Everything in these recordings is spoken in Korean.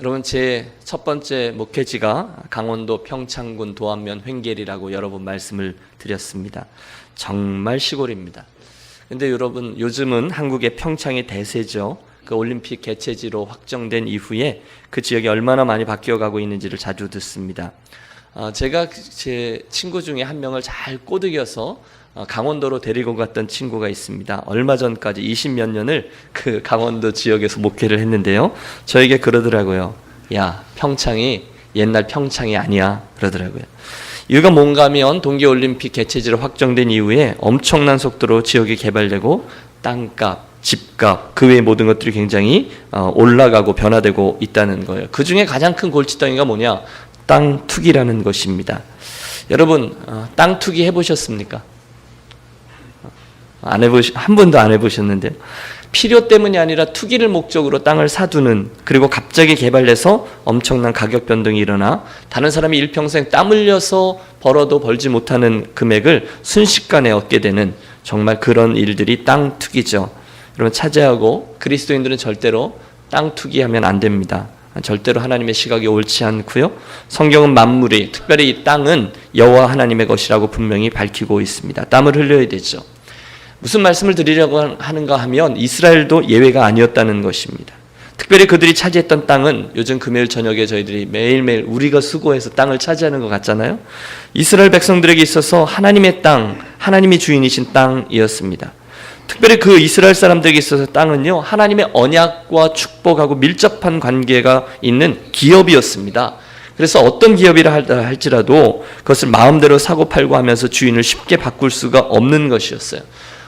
여러분, 제 첫 번째 목회지가 강원도 평창군 도안면 횡계리라고 여러 번 말씀을 드렸습니다. 정말 시골입니다. 근데 여러분, 요즘은 한국의 평창이 대세죠. 그 올림픽 개최지로 확정된 이후에 그 지역이 얼마나 많이 바뀌어가고 있는지를 자주 듣습니다. 제가 제 친구 중에 한 명을 잘 꼬드겨서 강원도로 데리고 갔던 친구가 있습니다. 얼마 전까지 20몇 년을 그 강원도 지역에서 목회를 했는데요. 저에게 그러더라고요. 야, 평창이 옛날 평창이 아니야, 그러더라고요. 이유가 뭔가 하면 동계올림픽 개최지로 확정된 이후에 엄청난 속도로 지역이 개발되고 땅값, 집값, 그 외의 모든 것들이 굉장히 올라가고 변화되고 있다는 거예요. 그 중에 가장 큰 골칫덩이가 뭐냐? 땅 투기라는 것입니다. 여러분, 땅 투기 해보셨습니까? 한 번도 안 해보셨는데요. 필요 때문이 아니라 투기를 목적으로 땅을 사두는, 그리고 갑자기 개발돼서 엄청난 가격 변동이 일어나 다른 사람이 일평생 땀 흘려서 벌어도 벌지 못하는 금액을 순식간에 얻게 되는 정말 그런 일들이 땅 투기죠. 여러분, 차지하고 그리스도인들은 절대로 땅 투기하면 안 됩니다. 절대로 하나님의 시각이 옳지 않고요. 성경은 만물이, 특별히 이 땅은 여호와 하나님의 것이라고 분명히 밝히고 있습니다. 땀을 흘려야 되죠. 무슨 말씀을 드리려고 하는가 하면 이스라엘도 예외가 아니었다는 것입니다. 특별히 그들이 차지했던 땅은, 요즘 금요일 저녁에 저희들이 매일매일 우리가 수고해서 땅을 차지하는 것 같잖아요. 이스라엘 백성들에게 있어서 하나님의 땅, 하나님이 주인이신 땅이었습니다. 특별히 그 이스라엘 사람들에게 있어서 땅은요, 하나님의 언약과 축복하고 밀접한 관계가 있는 기업이었습니다. 그래서 어떤 기업이라 할지라도 그것을 마음대로 사고 팔고 하면서 주인을 쉽게 바꿀 수가 없는 것이었어요.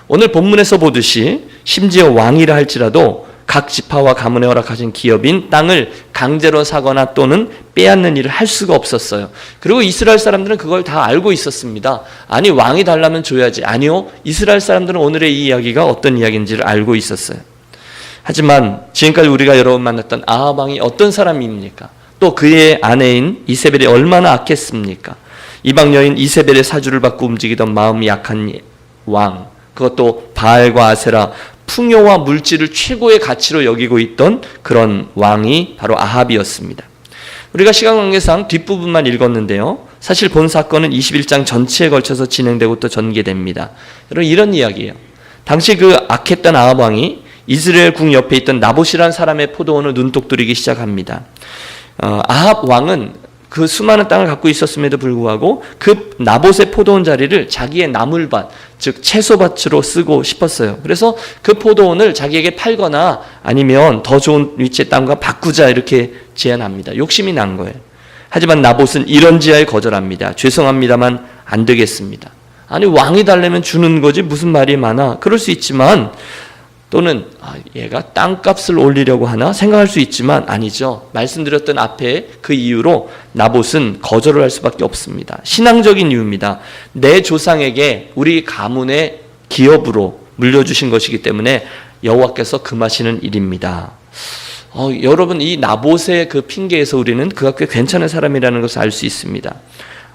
오늘 본문에서 보듯이 심지어 왕이라 할지라도 각 지파와 가문에 허락하신 기업인 땅을 강제로 사거나 또는 빼앗는 일을 할 수가 없었어요. 그리고 이스라엘 사람들은 그걸 다 알고 있었습니다. 아니, 왕이 달라면 줘야지. 아니요, 이스라엘 사람들은 오늘의 이 이야기가 어떤 이야기인지를 알고 있었어요. 하지만 지금까지 우리가 여러 번 만났던 아합 왕이 어떤 사람입니까? 또 그의 아내인 이세벨이 얼마나 악했습니까? 이방 여인 이세벨의 사주를 받고 움직이던 마음이 약한 왕, 그것도 바알과 아세라, 풍요와 물질을 최고의 가치로 여기고 있던 그런 왕이 바로 아합이었습니다. 우리가 시간 관계상 뒷부분만 읽었는데요. 사실 본 사건은 21장 전체에 걸쳐서 진행되고 또 전개됩니다. 여러분, 이런 이야기예요. 당시 그 악했던 아합 왕이 이스라엘 궁 옆에 있던 나봇이라는 사람의 포도원을 눈독 들이기 시작합니다. 아합 왕은 그 수많은 땅을 갖고 있었음에도 불구하고 그 나봇의 포도원 자리를 자기의 나물밭, 즉 채소밭으로 쓰고 싶었어요. 그래서 그 포도원을 자기에게 팔거나 아니면 더 좋은 위치의 땅과 바꾸자, 이렇게 제안합니다. 욕심이 난 거예요. 하지만 나봇은 이런 제안에 거절합니다. 죄송합니다만 안 되겠습니다. 아니, 왕이 달래면 주는 거지 무슨 말이 많아. 그럴 수 있지만, 또는 얘가 땅값을 올리려고 하나 생각할 수 있지만 아니죠. 말씀드렸던 앞에 그 이유로 나봇은 거절을 할 수밖에 없습니다. 신앙적인 이유입니다. 내 조상에게 우리 가문의 기업으로 물려주신 것이기 때문에 여호와께서 금하시는 일입니다. 여러분, 이 나봇의 그 핑계에서 우리는 그가 꽤 괜찮은 사람이라는 것을 알 수 있습니다.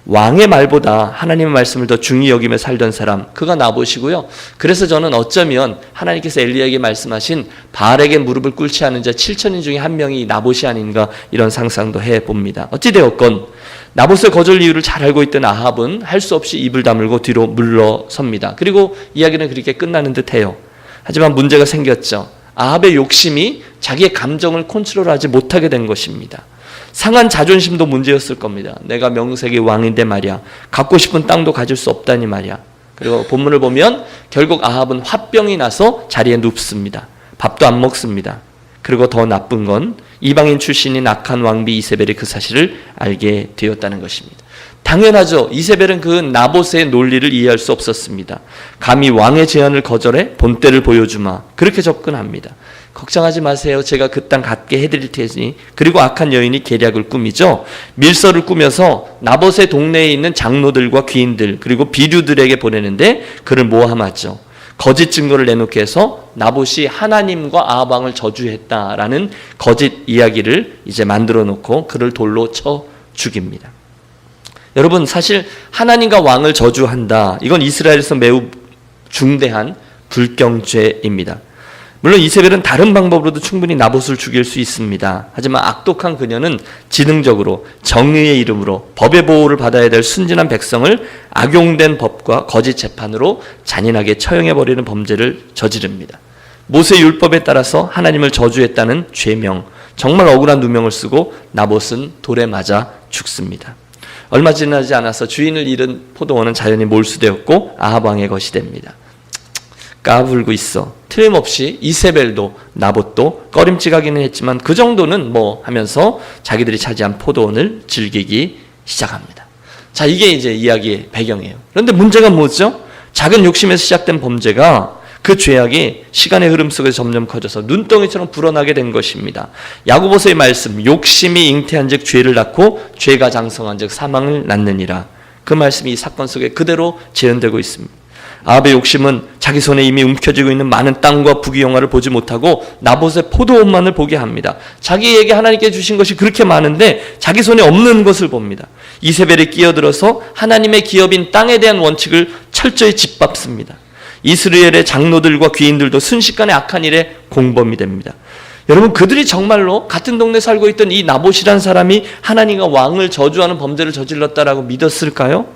왕의 말보다 하나님의 말씀을 더 중히 여기며 살던 사람, 그가 나봇이고요. 그래서 저는 어쩌면 하나님께서 엘리야에게 말씀하신 바알에게 무릎을 꿇지 않은 자 7천인 중에 한 명이 나봇이 아닌가, 이런 상상도 해봅니다. 어찌되었건 나봇의 거절 이유를 잘 알고 있던 아합은 할 수 없이 입을 다물고 뒤로 물러섭니다. 그리고 이야기는 그렇게 끝나는 듯해요. 하지만 문제가 생겼죠. 아합의 욕심이 자기의 감정을 컨트롤하지 못하게 된 것입니다. 상한 자존심도 문제였을 겁니다. 내가 명색의 왕인데 말이야, 갖고 싶은 땅도 가질 수 없다니 말이야. 그리고 본문을 보면 결국 아합은 화병이 나서 자리에 눕습니다. 밥도 안 먹습니다. 그리고 더 나쁜 건 이방인 출신인 악한 왕비 이세벨이 그 사실을 알게 되었다는 것입니다. 당연하죠. 이세벨은 그 나봇의 논리를 이해할 수 없었습니다. 감히 왕의 제안을 거절해 본때를 보여주마, 그렇게 접근합니다. 걱정하지 마세요. 제가 그 땅 갖게 해드릴 테니. 그리고 악한 여인이 계략을 꾸미죠. 밀서를 꾸며서 나봇의 동네에 있는 장로들과 귀인들 그리고 비류들에게 보내는데 그를 모함하죠. 거짓 증거를 내놓게 해서 나봇이 하나님과 아합 왕을 저주했다라는 거짓 이야기를 이제 만들어 놓고 그를 돌로 쳐 죽입니다. 여러분, 사실 하나님과 왕을 저주한다, 이건 이스라엘에서 매우 중대한 불경죄입니다. 물론 이세벨은 다른 방법으로도 충분히 나봇을 죽일 수 있습니다. 하지만 악독한 그녀는 지능적으로 정의의 이름으로 법의 보호를 받아야 될 순진한 백성을 악용된 법과 거짓 재판으로 잔인하게 처형해버리는 범죄를 저지릅니다. 모세 율법에 따라서 하나님을 저주했다는 죄명, 정말 억울한 누명을 쓰고 나봇은 돌에 맞아 죽습니다. 얼마 지나지 않아서 주인을 잃은 포도원은 자연히 몰수되었고 아합 왕의 것이 됩니다. 까불고 있어. 틀림없이 이세벨도 나봇도 꺼림칙하기는 했지만 그 정도는 뭐 하면서 자기들이 차지한 포도원을 즐기기 시작합니다. 자, 이게 이제 이야기의 배경이에요. 그런데 문제가 뭐죠? 작은 욕심에서 시작된 범죄가 그 죄악이 시간의 흐름 속에서 점점 커져서 눈덩이처럼 불어나게 된 것입니다. 야고보서의 말씀, 욕심이 잉태한 즉 죄를 낳고 죄가 장성한 즉 사망을 낳느니라. 그 말씀이 이 사건 속에 그대로 재현되고 있습니다. 아합의 욕심은 자기 손에 이미 움켜쥐고 있는 많은 땅과 부귀영화를 보지 못하고 나봇의 포도원만을 보게 합니다. 자기에게 하나님께 주신 것이 그렇게 많은데 자기 손에 없는 것을 봅니다. 이세벨이 끼어들어서 하나님의 기업인 땅에 대한 원칙을 철저히 짓밟습니다. 이스라엘의 장로들과 귀인들도 순식간에 악한 일에 공범이 됩니다. 여러분, 그들이 정말로 같은 동네 살고 있던 이 나봇이란 사람이 하나님과 왕을 저주하는 범죄를 저질렀다라고 믿었을까요?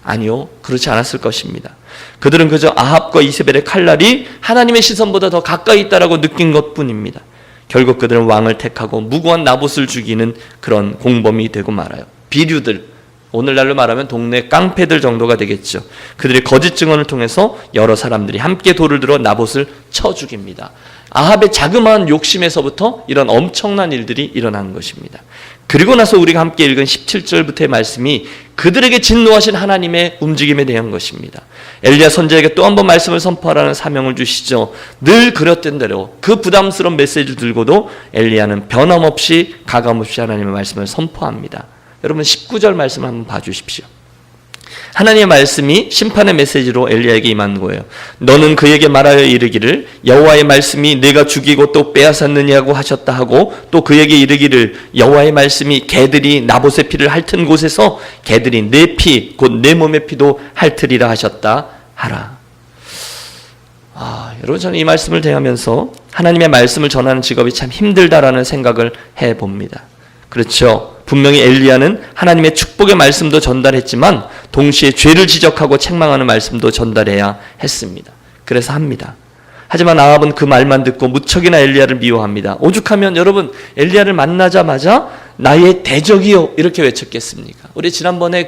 아니요, 그렇지 않았을 것입니다. 그들은 그저 아합과 이세벨의 칼날이 하나님의 시선보다 더 가까이 있다라고 느낀 것뿐입니다. 결국 그들은 왕을 택하고 무고한 나봇을 죽이는 그런 공범이 되고 말아요. 비류들, 오늘날로 말하면 동네 깡패들 정도가 되겠죠. 그들의 거짓 증언을 통해서 여러 사람들이 함께 돌을 들어 나봇을 쳐 죽입니다. 아합의 자그마한 욕심에서부터 이런 엄청난 일들이 일어난 것입니다. 그리고 나서 우리가 함께 읽은 17절부터의 말씀이 그들에게 진노하신 하나님의 움직임에 대한 것입니다. 엘리야 선지자에게 또 한 번 말씀을 선포하라는 사명을 주시죠. 늘 그렸던 대로 그 부담스러운 메시지를 들고도 엘리야는 변함없이 가감없이 하나님의 말씀을 선포합니다. 여러분 19절 말씀을 한번 봐주십시오. 하나님의 말씀이 심판의 메시지로 엘리야에게 임한 거예요. 너는 그에게 말하여 이르기를 여호와의 말씀이 내가 죽이고 또 빼앗았느냐고 하셨다 하고 또 그에게 이르기를 여호와의 말씀이 개들이 나봇의 피를 핥은 곳에서 개들이 내 피 곧 내 몸의 피도 핥으리라 하셨다 하라. 여러분, 저는 이 말씀을 대하면서 하나님의 말씀을 전하는 직업이 참 힘들다라는 생각을 해봅니다. 그렇죠. 분명히 엘리야는 하나님의 축복의 말씀도 전달했지만 동시에 죄를 지적하고 책망하는 말씀도 전달해야 했습니다. 그래서 합니다. 하지만 아합은 그 말만 듣고 무척이나 엘리야를 미워합니다. 오죽하면 여러분 엘리야를 만나자마자 나의 대적이요 이렇게 외쳤겠습니까? 우리 지난번에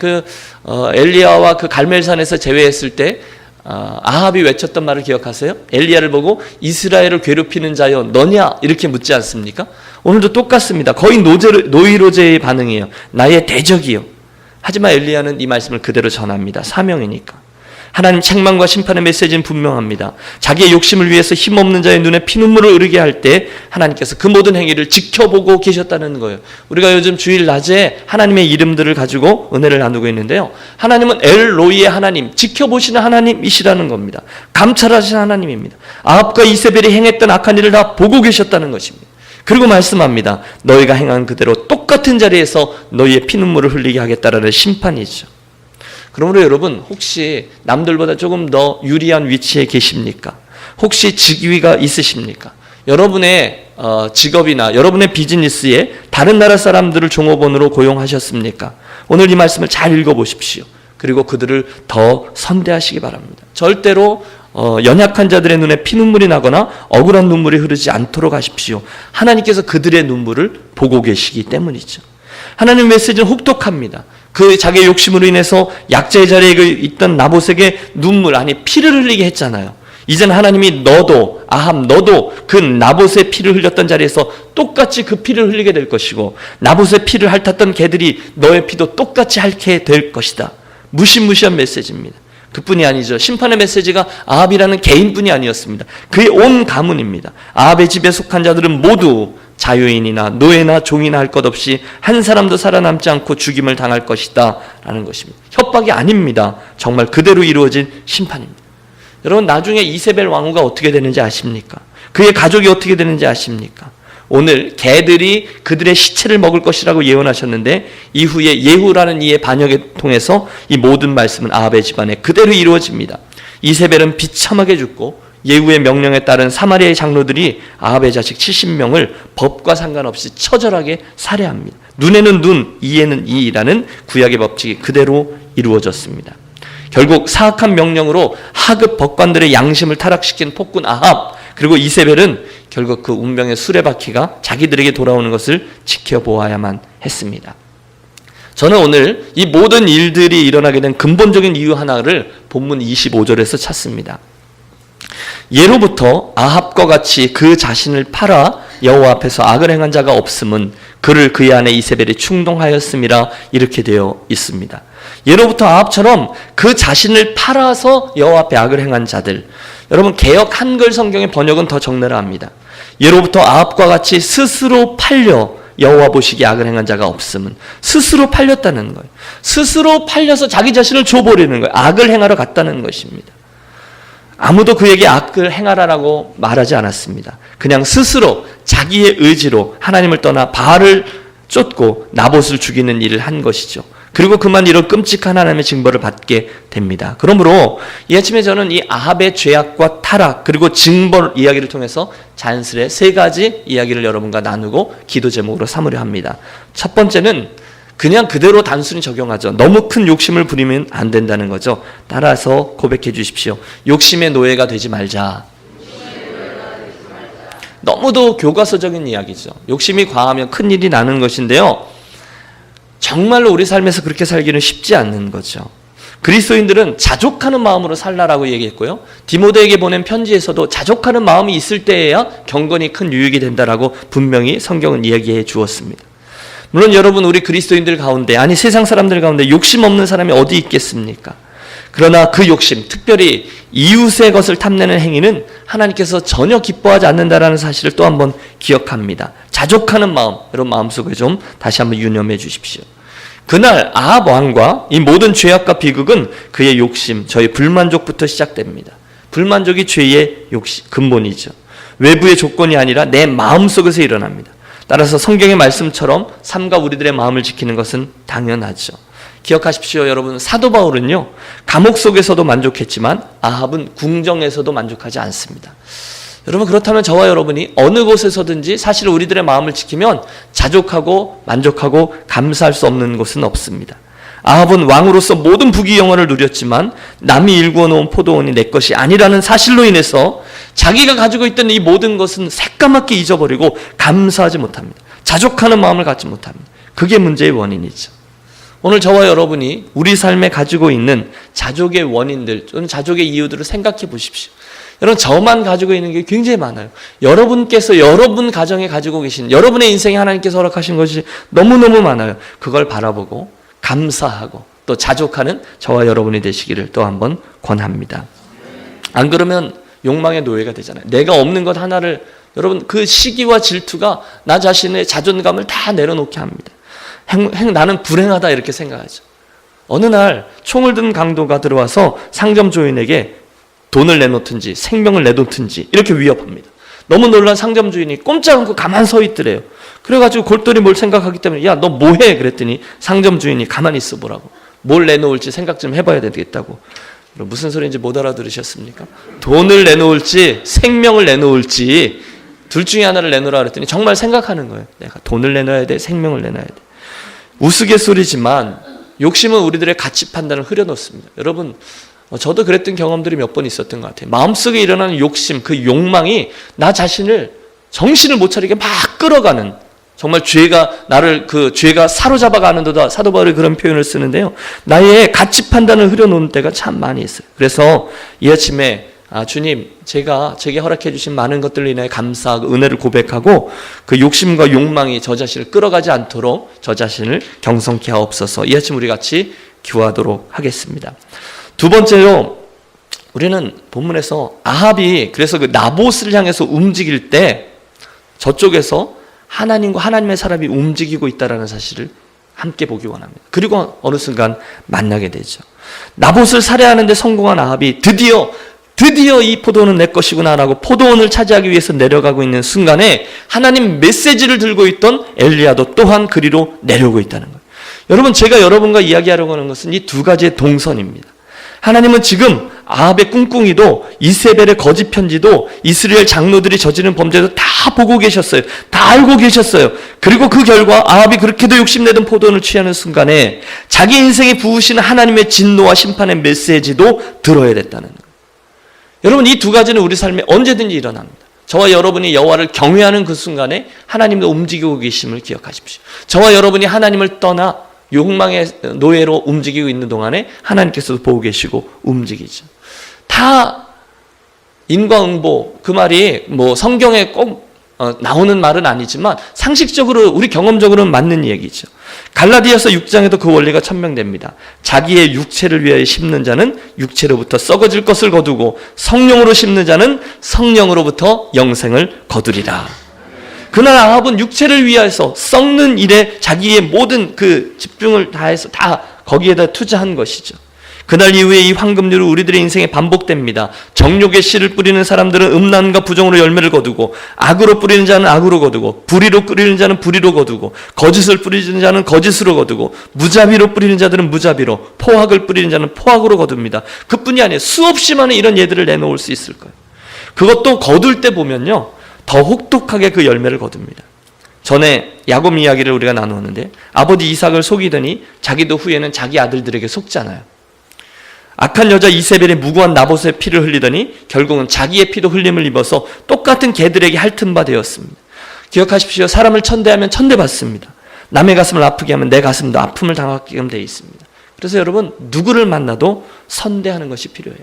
엘리야와 그 갈멜산에서 제외했을 때 아합이 외쳤던 말을 기억하세요? 엘리야를 보고 이스라엘을 괴롭히는 자여 너냐 이렇게 묻지 않습니까? 오늘도 똑같습니다. 거의 노이로제의 반응이에요. 나의 대적이요. 하지만 엘리야는 이 말씀을 그대로 전합니다. 사명이니까. 하나님 책망과 심판의 메시지는 분명합니다. 자기의 욕심을 위해서 힘없는 자의 눈에 피눈물을 흐르게 할 때 하나님께서 그 모든 행위를 지켜보고 계셨다는 거예요. 우리가 요즘 주일 낮에 하나님의 이름들을 가지고 은혜를 나누고 있는데요. 하나님은 엘로이의 하나님, 지켜보시는 하나님이시라는 겁니다. 감찰하시는 하나님입니다. 아합과 이세벨이 행했던 악한 일을 다 보고 계셨다는 것입니다. 그리고 말씀합니다. 너희가 행한 그대로 똑같은 자리에서 너희의 피눈물을 흘리게 하겠다라는 심판이죠. 그러므로 여러분 혹시 남들보다 조금 더 유리한 위치에 계십니까? 혹시 직위가 있으십니까? 여러분의 직업이나 여러분의 비즈니스에 다른 나라 사람들을 종업원으로 고용하셨습니까? 오늘 이 말씀을 잘 읽어보십시오. 그리고 그들을 더 선대하시기 바랍니다. 절대로 연약한 자들의 눈에 피눈물이 나거나 억울한 눈물이 흐르지 않도록 하십시오. 하나님께서 그들의 눈물을 보고 계시기 때문이죠. 하나님 메시지는 혹독합니다. 그 자기의 욕심으로 인해서 약자의 자리에 있던 나봇에게 눈물, 아니 피를 흘리게 했잖아요. 이제는 하나님이 아합 너도 그 나봇의 피를 흘렸던 자리에서 똑같이 그 피를 흘리게 될 것이고 나봇의 피를 핥았던 개들이 너의 피도 똑같이 핥게 될 것이다. 무시무시한 메시지입니다. 그뿐이 아니죠. 심판의 메시지가 아합이라는 개인뿐이 아니었습니다. 그의 온 가문입니다. 아합의 집에 속한 자들은 모두 자유인이나 노예나 종이나 할 것 없이 한 사람도 살아남지 않고 죽임을 당할 것이다 라는 것입니다. 협박이 아닙니다. 정말 그대로 이루어진 심판입니다. 여러분 나중에 이세벨 왕후가 어떻게 되는지 아십니까? 그의 가족이 어떻게 되는지 아십니까? 오늘 개들이 그들의 시체를 먹을 것이라고 예언하셨는데 이후에 예후라는 이의 반역을 통해서 이 모든 말씀은 아합의 집안에 그대로 이루어집니다. 이세벨은 비참하게 죽고 예후의 명령에 따른 사마리아의 장로들이 아합의 자식 70명을 법과 상관없이 처절하게 살해합니다. 눈에는 눈, 이에는 이라는 구약의 법칙이 그대로 이루어졌습니다. 결국 사악한 명령으로 하급 법관들의 양심을 타락시킨 폭군 아합, 그리고 이세벨은 결국 그 운명의 수레바퀴가 자기들에게 돌아오는 것을 지켜보아야만 했습니다. 저는 오늘 이 모든 일들이 일어나게 된 근본적인 이유 하나를 본문 25절에서 찾습니다. 예로부터 아합과 같이 그 자신을 팔아 여호와 앞에서 악을 행한 자가 없음은 그를 그의 아내 이세벨이 충동하였음이라 이렇게 되어 있습니다. 예로부터 아합처럼 그 자신을 팔아서 여호와 앞에 악을 행한 자들, 여러분 개역 한글 성경의 번역은 더 적나라합니다. 예로부터 아합과 같이 스스로 팔려 여호와 보시기에 악을 행한 자가 없음은, 스스로 팔렸다는 거예요. 스스로 팔려서 자기 자신을 줘버리는 거예요. 악을 행하러 갔다는 것입니다. 아무도 그에게 악을 행하라라고 말하지 않았습니다. 그냥 스스로 자기의 의지로 하나님을 떠나 바알을 쫓고 나봇을 죽이는 일을 한 것이죠. 그리고 그만 이런 끔찍한 하나님의 징벌을 받게 됩니다. 그러므로 이 아침에 저는 이 아합의 죄악과 타락 그리고 징벌 이야기를 통해서 자연스레 세 가지 이야기를 여러분과 나누고 기도 제목으로 삼으려 합니다. 첫 번째는 그냥 그대로 단순히 적용하죠. 너무 큰 욕심을 부리면 안 된다는 거죠. 따라서 고백해 주십시오. 욕심의 노예가 되지 말자. 너무도 교과서적인 이야기죠. 욕심이 과하면 큰일이 나는 것인데요. 정말로 우리 삶에서 그렇게 살기는 쉽지 않는 거죠. 그리스도인들은 자족하는 마음으로 살라라고 얘기했고요. 디모데에게 보낸 편지에서도 자족하는 마음이 있을 때에야 경건이 큰 유익이 된다라고 분명히 성경은 이야기해 주었습니다. 물론 여러분, 우리 그리스도인들 가운데, 아니 세상 사람들 가운데 욕심 없는 사람이 어디 있겠습니까? 그러나 그 욕심, 특별히 이웃의 것을 탐내는 행위는 하나님께서 전혀 기뻐하지 않는다라는 사실을 또 한번 기억합니다. 자족하는 마음, 여러분 마음속에 좀 다시 한번 유념해 주십시오. 그날 아합 왕과 이 모든 죄악과 비극은 그의 욕심, 저의 불만족부터 시작됩니다. 불만족이 죄의 욕심, 근본이죠. 외부의 조건이 아니라 내 마음속에서 일어납니다. 따라서 성경의 말씀처럼 삶과 우리들의 마음을 지키는 것은 당연하죠. 기억하십시오, 여러분. 사도 바울은요, 감옥 속에서도 만족했지만 아합은 궁정에서도 만족하지 않습니다. 여러분, 그렇다면 저와 여러분이 어느 곳에서든지 사실 우리들의 마음을 지키면 자족하고 만족하고 감사할 수 없는 곳은 없습니다. 아합은 왕으로서 모든 부귀 영화를 누렸지만 남이 일구어 놓은 포도원이 내 것이 아니라는 사실로 인해서 자기가 가지고 있던 이 모든 것은 새까맣게 잊어버리고 감사하지 못합니다. 자족하는 마음을 갖지 못합니다. 그게 문제의 원인이죠. 오늘 저와 여러분이 우리 삶에 가지고 있는 자족의 원인들, 또는 자족의 이유들을 생각해 보십시오. 여러분, 저만 가지고 있는 게 굉장히 많아요. 여러분께서 여러분 가정에 가지고 계신, 여러분의 인생에 하나님께서 허락하신 것이 너무너무 많아요. 그걸 바라보고 감사하고 또 자족하는 저와 여러분이 되시기를 또 한번 권합니다. 안 그러면 욕망의 노예가 되잖아요. 내가 없는 것 하나를, 여러분, 그 시기와 질투가 나 자신의 자존감을 다 내려놓게 합니다. 나는 불행하다 이렇게 생각하죠. 어느 날 총을 든 강도가 들어와서 상점 주인에게 돈을 내놓든지 생명을 내놓든지 이렇게 위협합니다. 너무 놀란 상점 주인이 꼼짝 않고 가만 서 있더래요. 그래가지고 골똘히 뭘 생각하기 때문에, 야, 너 뭐해? 그랬더니 상점 주인이 가만히 있어 보라고. 뭘 내놓을지 생각 좀 해봐야 되겠다고. 무슨 소리인지 못 알아들으셨습니까? 돈을 내놓을지 생명을 내놓을지 둘 중에 하나를 내놓으라 그랬더니 정말 생각하는 거예요. 내가 돈을 내놔야 돼, 생명을 내놔야 돼. 우스갯소리지만 욕심은 우리들의 가치 판단을 흐려놓습니다. 여러분, 저도 그랬던 경험들이 몇 번 있었던 것 같아요. 마음속에 일어나는 욕심, 그 욕망이 나 자신을 정신을 못 차리게 막 끌어가는, 정말 죄가 사로잡아가는도다. 사도 바울이 그런 표현을 쓰는데요. 나의 가치 판단을 흐려놓는 때가 참 많이 있어요. 그래서 이 아침에 주님, 제게 허락해 주신 많은 것들로 인해 감사하고 은혜를 고백하고 그 욕심과 욕망이 저 자신을 끌어가지 않도록 저 자신을 경성케 하옵소서. 이 아침 우리 같이 기도하도록 하겠습니다. 두 번째로, 우리는 본문에서 아합이 그래서 그 나봇을 향해서 움직일 때 저쪽에서 하나님과 하나님의 사람이 움직이고 있다는 사실을 함께 보기 원합니다. 그리고 어느 순간 만나게 되죠. 나봇을 살해하는 데 성공한 아합이 드디어 이 포도원은 내 것이구나 라고 포도원을 차지하기 위해서 내려가고 있는 순간에 하나님 메시지를 들고 있던 엘리야도 또한 그리로 내려오고 있다는 거예요. 여러분, 제가 여러분과 이야기하려고 하는 것은 이 두 가지의 동선입니다. 하나님은 지금 아합의 꿍꿍이도 이세벨의 거짓 편지도 이스라엘 장로들이 저지른 범죄도 다 보고 계셨어요. 다 알고 계셨어요. 그리고 그 결과 아합이 그렇게도 욕심내던 포도원을 취하는 순간에 자기 인생에 부으시는 하나님의 진노와 심판의 메시지도 들어야 됐다는 거예요. 여러분, 이 두 가지는 우리 삶에 언제든지 일어납니다. 저와 여러분이 여호와를 경외하는 그 순간에 하나님도 움직이고 계심을 기억하십시오. 저와 여러분이 하나님을 떠나 욕망의 노예로 움직이고 있는 동안에 하나님께서도 보고 계시고 움직이죠. 다 인과응보, 그 말이 뭐 성경에 꼭 나오는 말은 아니지만 상식적으로 우리 경험적으로는 맞는 얘기죠. 갈라디아서 6장에도 그 원리가 천명됩니다. 자기의 육체를 위하여 심는 자는 육체로부터 썩어질 것을 거두고 성령으로 심는 자는 성령으로부터 영생을 거두리라. 그날 아합은 육체를 위해서 썩는 일에 자기의 모든 그 집중을 다해서 다 거기에다 투자한 것이죠. 그날 이후에 이 황금률은 우리들의 인생에 반복됩니다. 정욕의 씨를 뿌리는 사람들은 음란과 부정으로 열매를 거두고, 악으로 뿌리는 자는 악으로 거두고, 불의로 뿌리는 자는 불의로 거두고, 거짓을 뿌리는 자는 거짓으로 거두고, 무자비로 뿌리는 자들은 무자비로, 포악을 뿌리는 자는 포악으로 거둡니다. 그뿐이 아니에요. 수없이 많은 이런 예들을 내놓을 수 있을 거예요. 그것도 거둘 때 보면요, 더 혹독하게 그 열매를 거둡니다. 전에 야곱 이야기를 우리가 나누었는데, 아버지 이삭을 속이더니 자기도 후에는 자기 아들들에게 속잖아요. 악한 여자 이세벨의 무고한 나봇의 피를 흘리더니 결국은 자기의 피도 흘림을 입어서 똑같은 개들에게 핥은 바 되었습니다. 기억하십시오. 사람을 천대하면 천대받습니다. 남의 가슴을 아프게 하면 내 가슴도 아픔을 당하게끔 되어 있습니다. 그래서 여러분, 누구를 만나도 선대하는 것이 필요해요.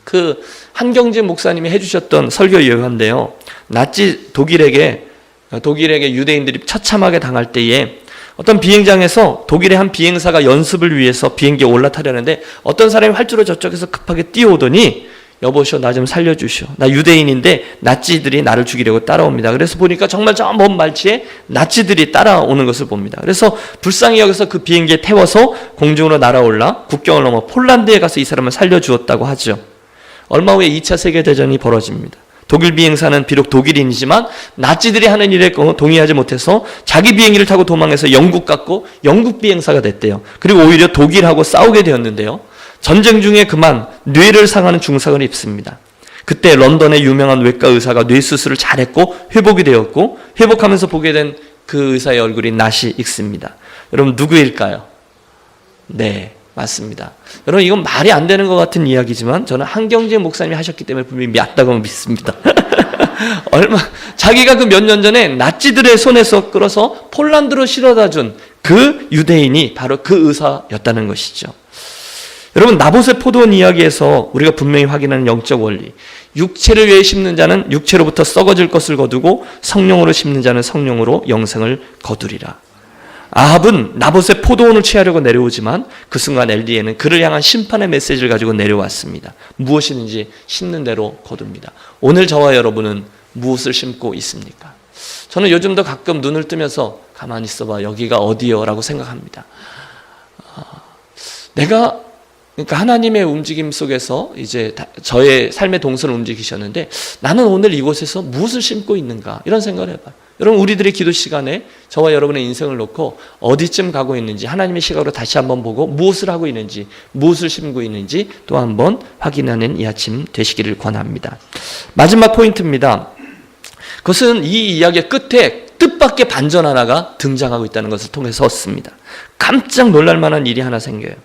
그 한경진 목사님이 해주셨던 설교 예화인데요, 나치 독일에게 유대인들이 처참하게 당할 때에 어떤 비행장에서 독일의 한 비행사가 연습을 위해서 비행기에 올라타려는데 어떤 사람이 활주로 저쪽에서 급하게 뛰어오더니, 여보시오, 나 좀 살려주시오. 나 유대인인데 나치들이 나를 죽이려고 따라옵니다. 그래서 보니까 정말 저 먼 말치에 나치들이 따라오는 것을 봅니다. 그래서 불쌍히 여기서 그 비행기에 태워서 공중으로 날아올라 국경을 넘어 폴란드에 가서 이 사람을 살려주었다고 하죠. 얼마 후에 2차 세계대전이 벌어집니다. 독일 비행사는 비록 독일인이지만 나치들이 하는 일에 동의하지 못해서 자기 비행기를 타고 도망해서 영국 갔고 영국 비행사가 됐대요. 그리고 오히려 독일하고 싸우게 되었는데요, 전쟁 중에 그만 뇌를 상하는 중상을 입습니다. 그때 런던의 유명한 외과 의사가 뇌수술을 잘했고 회복이 되었고, 회복하면서 보게 된 그 의사의 얼굴이 낯이 익습니다. 여러분, 누구일까요? 네, 맞습니다. 여러분, 이건 말이 안 되는 것 같은 이야기지만 저는 한경진 목사님이 하셨기 때문에 분명히 맞다고 믿습니다. 자기가 그 몇 년 전에 나치들의 손에서 끌어서 폴란드로 실어다 준 그 유대인이 바로 그 의사였다는 것이죠. 여러분, 나봇의 포도원 이야기에서 우리가 분명히 확인하는 영적 원리, 육체를 위해 심는 자는 육체로부터 썩어질 것을 거두고 성령으로 심는 자는 성령으로 영생을 거두리라. 아합은 나봇의 포도원을 취하려고 내려오지만 그 순간 엘리야는 그를 향한 심판의 메시지를 가지고 내려왔습니다. 무엇이든지 심는 대로 거둡니다. 오늘 저와 여러분은 무엇을 심고 있습니까? 저는 요즘도 가끔 눈을 뜨면서 가만히 있어봐, 여기가 어디요? 라고 생각합니다. 그러니까 하나님의 움직임 속에서 이제 저의 삶의 동선을 움직이셨는데, 나는 오늘 이곳에서 무엇을 심고 있는가? 이런 생각을 해봐요. 여러분, 우리들의 기도 시간에 저와 여러분의 인생을 놓고 어디쯤 가고 있는지 하나님의 시각으로 다시 한번 보고 무엇을 하고 있는지, 무엇을 심고 있는지 또 한번 확인하는 이 아침 되시기를 권합니다. 마지막 포인트입니다. 그것은 이 이야기의 끝에 뜻밖의 반전 하나가 등장하고 있다는 것을 통해서 얻습니다. 깜짝 놀랄 만한 일이 하나 생겨요.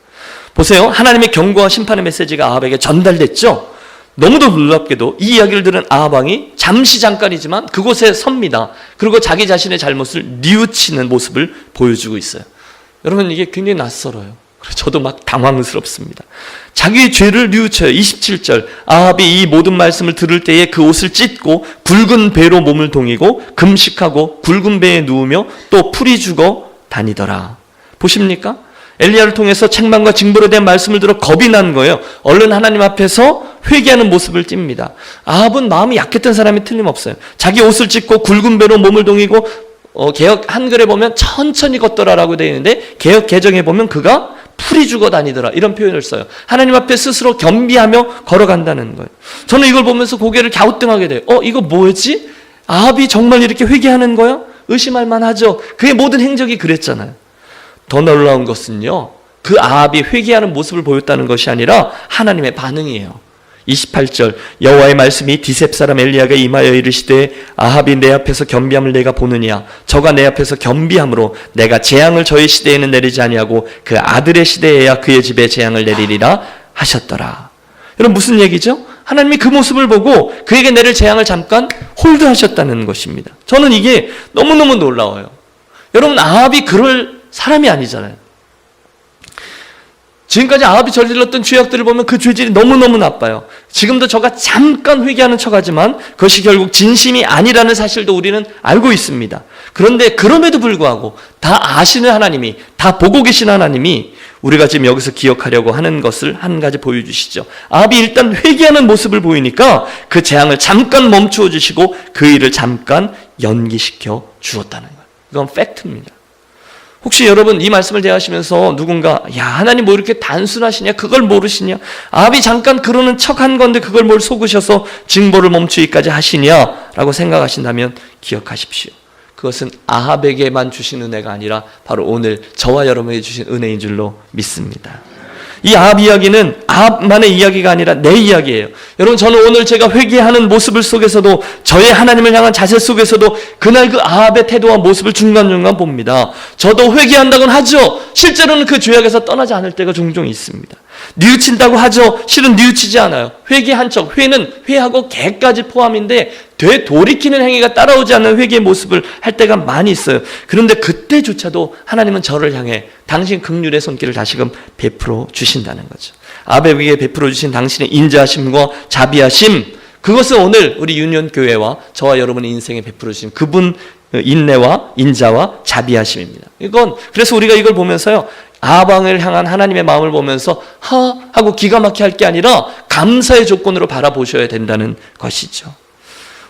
보세요. 하나님의 경고와 심판의 메시지가 아합에게 전달됐죠. 너무도 놀랍게도 이 이야기를 들은 아합 왕이 잠깐이지만 그곳에 섭니다. 그리고 자기 자신의 잘못을 뉘우치는 모습을 보여주고 있어요. 여러분, 이게 굉장히 낯설어요. 저도 막 당황스럽습니다. 자기의 죄를 뉘우쳐요. 27절, 아합이 이 모든 말씀을 들을 때에 그 옷을 찢고 굵은 배로 몸을 동이고 금식하고 굵은 배에 누우며 또 풀이 죽어 다니더라. 보십니까? 엘리야를 통해서 책망과 징벌에 대한 말씀을 들어 겁이 난 거예요. 얼른 하나님 앞에서 회개하는 모습을 띱니다. 아합은 마음이 약했던 사람이 틀림없어요. 자기 옷을 찢고 굵은 배로 몸을 동이고, 개역 한글에 보면 천천히 걷더라라고 되어 있는데 개역 개정에 보면 그가 풀이 죽어 다니더라, 이런 표현을 써요. 하나님 앞에 스스로 겸비하며 걸어간다는 거예요. 저는 이걸 보면서 고개를 갸우뚱하게 돼요. 이거 뭐였지? 아합이 정말 이렇게 회개하는 거야? 의심할 만하죠. 그의 모든 행적이 그랬잖아요. 더 놀라운 것은요, 그 아합이 회개하는 모습을 보였다는 것이 아니라 하나님의 반응이에요. 28절 여호와의 말씀이 디셉 사람 엘리야가 임하여 이르시되 아합이 내 앞에서 겸비함을 내가 보느냐 저가 내 앞에서 겸비함으로 내가 재앙을 저의 시대에는 내리지 아니하고 그 아들의 시대에야 그의 집에 재앙을 내리리라 하셨더라. 여러분 무슨 얘기죠? 하나님이 그 모습을 보고 그에게 내릴 재앙을 잠깐 홀드하셨다는 것입니다. 저는 이게 너무너무 놀라워요. 여러분 아합이 그럴 사람이 아니잖아요. 지금까지 아합이 저질렀던 죄악들을 보면 그 죄질이 너무너무 나빠요. 지금도 저가 잠깐 회개하는 척하지만 그것이 결국 진심이 아니라는 사실도 우리는 알고 있습니다. 그런데 그럼에도 불구하고 다 아시는 하나님이, 다 보고 계신 하나님이 우리가 지금 여기서 기억하려고 하는 것을 한 가지 보여주시죠. 아합이 일단 회개하는 모습을 보이니까 그 재앙을 잠깐 멈추어 주시고 그 일을 잠깐 연기시켜 주었다는 거예요. 이건 팩트입니다. 혹시 여러분 이 말씀을 대하시면서 누군가 야 하나님 뭐 이렇게 단순하시냐 그걸 모르시냐 아합이 잠깐 그러는 척한 건데 그걸 뭘 속으셔서 징벌을 멈추기까지 하시냐라고 생각하신다면 기억하십시오. 그것은 아합에게만 주신 은혜가 아니라 바로 오늘 저와 여러분에게 주신 은혜인 줄로 믿습니다. 이 아합 이야기는 아합만의 이야기가 아니라 내 이야기예요. 여러분 저는 오늘 제가 회개하는 모습을 속에서도 저의 하나님을 향한 자세 속에서도 그날 그 아합의 태도와 모습을 중간중간 봅니다. 저도 회개한다고는 하죠. 실제로는 그 죄악에서 떠나지 않을 때가 종종 있습니다. 뉘우친다고 하죠. 실은 뉘우치지 않아요. 회개한 척, 회는 회하고 개까지 포함인데 되돌이키는 행위가 따라오지 않는 회개의 모습을 할 때가 많이 있어요. 그런데 그때조차도 하나님은 저를 향해 당신 긍휼의 손길을 다시금 베풀어 주신다는 거죠. 아합에게 베풀어 주신 당신의 인자하심과 자비하심, 그것은 오늘 우리 유년교회와 저와 여러분의 인생에 베풀어 주신 그분 인내와 인자와 자비하심입니다. 이건 그래서 우리가 이걸 보면서요. 아합왕을 향한 하나님의 마음을 보면서 하고 기가 막히게 할 게 아니라 감사의 조건으로 바라보셔야 된다는 것이죠.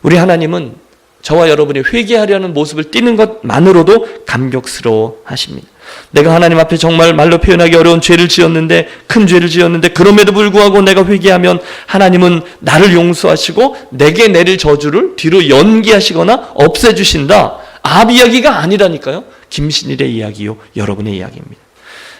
우리 하나님은 저와 여러분이 회개하려는 모습을 띠는 것만으로도 감격스러워 하십니다. 내가 하나님 앞에 정말 말로 표현하기 어려운 죄를 지었는데 큰 죄를 지었는데 그럼에도 불구하고 내가 회개하면 하나님은 나를 용서하시고 내게 내릴 저주를 뒤로 연기하시거나 없애주신다. 아합 이야기가 아니라니까요. 김신일의 이야기요. 여러분의 이야기입니다.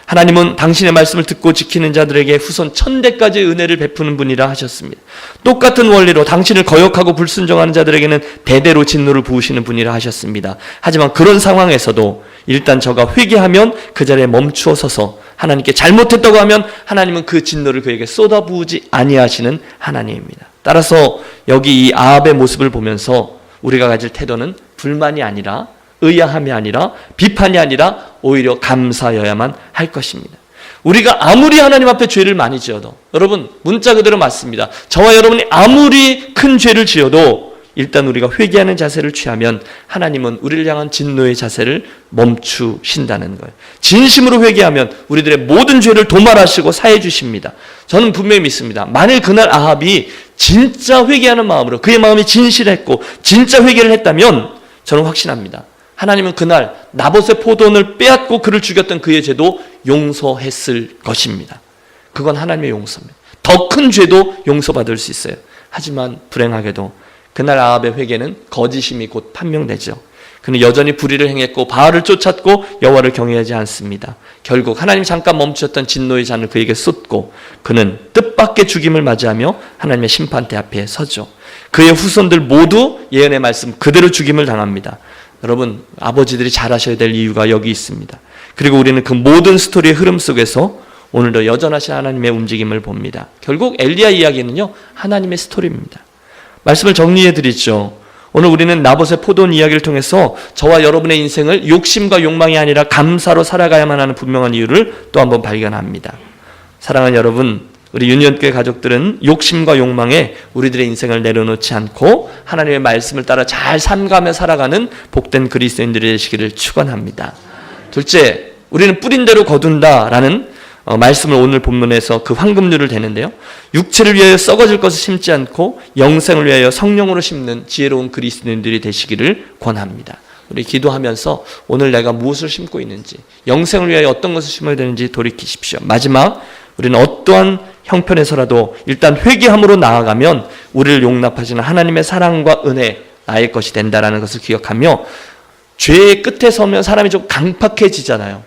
하나님은 당신의 말씀을 듣고 지키는 자들에게 후손 1000대까지 은혜를 베푸는 분이라 하셨습니다. 똑같은 원리로 당신을 거역하고 불순종하는 자들에게는 대대로 진노를 부으시는 분이라 하셨습니다. 하지만 그런 상황에서도 일단 저가 회개하면 그 자리에 멈추어 서서 하나님께 잘못했다고 하면 하나님은 그 진노를 그에게 쏟아부으지 아니하시는 하나님입니다. 따라서 여기 이 아합의 모습을 보면서 우리가 가질 태도는 불만이 아니라 의아함이 아니라 비판이 아니라 오히려 감사여야만 할 것입니다. 우리가 아무리 하나님 앞에 죄를 많이 지어도 여러분 문자 그대로 맞습니다. 저와 여러분이 아무리 큰 죄를 지어도 일단 우리가 회개하는 자세를 취하면 하나님은 우리를 향한 진노의 자세를 멈추신다는 거예요. 진심으로 회개하면 우리들의 모든 죄를 도말하시고 사해 주십니다. 저는 분명히 믿습니다. 만일 그날 아합이 진짜 회개하는 마음으로 그의 마음이 진실했고 진짜 회개를 했다면 저는 확신합니다. 하나님은 그날 나봇의 포도원을 빼앗고 그를 죽였던 그의 죄도 용서했을 것입니다. 그건 하나님의 용서입니다. 더 큰 죄도 용서받을 수 있어요. 하지만 불행하게도 그날 아합의 회개는 거짓임이 곧 판명되죠. 그는 여전히 불의를 행했고 바알을 쫓았고 여호와를 경외하지 않습니다. 결국 하나님이 잠깐 멈추셨던 진노의 잔을 그에게 쏟고 그는 뜻밖의 죽임을 맞이하며 하나님의 심판대 앞에 서죠. 그의 후손들 모두 예언의 말씀 그대로 죽임을 당합니다. 여러분 아버지들이 잘하셔야 될 이유가 여기 있습니다. 그리고 우리는 그 모든 스토리의 흐름 속에서 오늘도 여전하신 하나님의 움직임을 봅니다. 결국 엘리야 이야기는요 하나님의 스토리입니다. 말씀을 정리해 드리죠. 오늘 우리는 나봇의 포도원 이야기를 통해서 저와 여러분의 인생을 욕심과 욕망이 아니라 감사로 살아가야만 하는 분명한 이유를 또 한번 발견합니다. 사랑하는 여러분, 우리 유년교회 가족들은 욕심과 욕망에 우리들의 인생을 내려놓지 않고 하나님의 말씀을 따라 잘 삼가며 살아가는 복된 그리스도인들이 되시기를 축원합니다. 둘째, 우리는 뿌린 대로 거둔다라는 말씀을 오늘 본문에서 그 황금률을 대는데요. 육체를 위하여 썩어질 것을 심지 않고 영생을 위하여 성령으로 심는 지혜로운 그리스도인들이 되시기를 권합니다. 우리 기도하면서 오늘 내가 무엇을 심고 있는지, 영생을 위하여 어떤 것을 심어야 되는지 돌이키십시오. 마지막, 우리는 어떠한 형편에서라도 일단 회개함으로 나아가면 우리를 용납하시는 하나님의 사랑과 은혜 나의 것이 된다라는 것을 기억하며 죄의 끝에 서면 사람이 좀 강팍해지잖아요.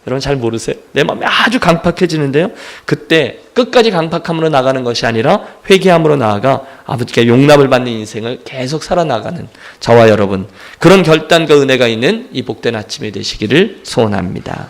여러분 잘 모르세요? 내 마음이 아주 강팍해지는데요. 그때 끝까지 강팍함으로 나가는 것이 아니라 회개함으로 나아가 아버지께 용납을 받는 인생을 계속 살아나가는 저와 여러분, 그런 결단과 은혜가 있는 이 복된 아침이 되시기를 소원합니다.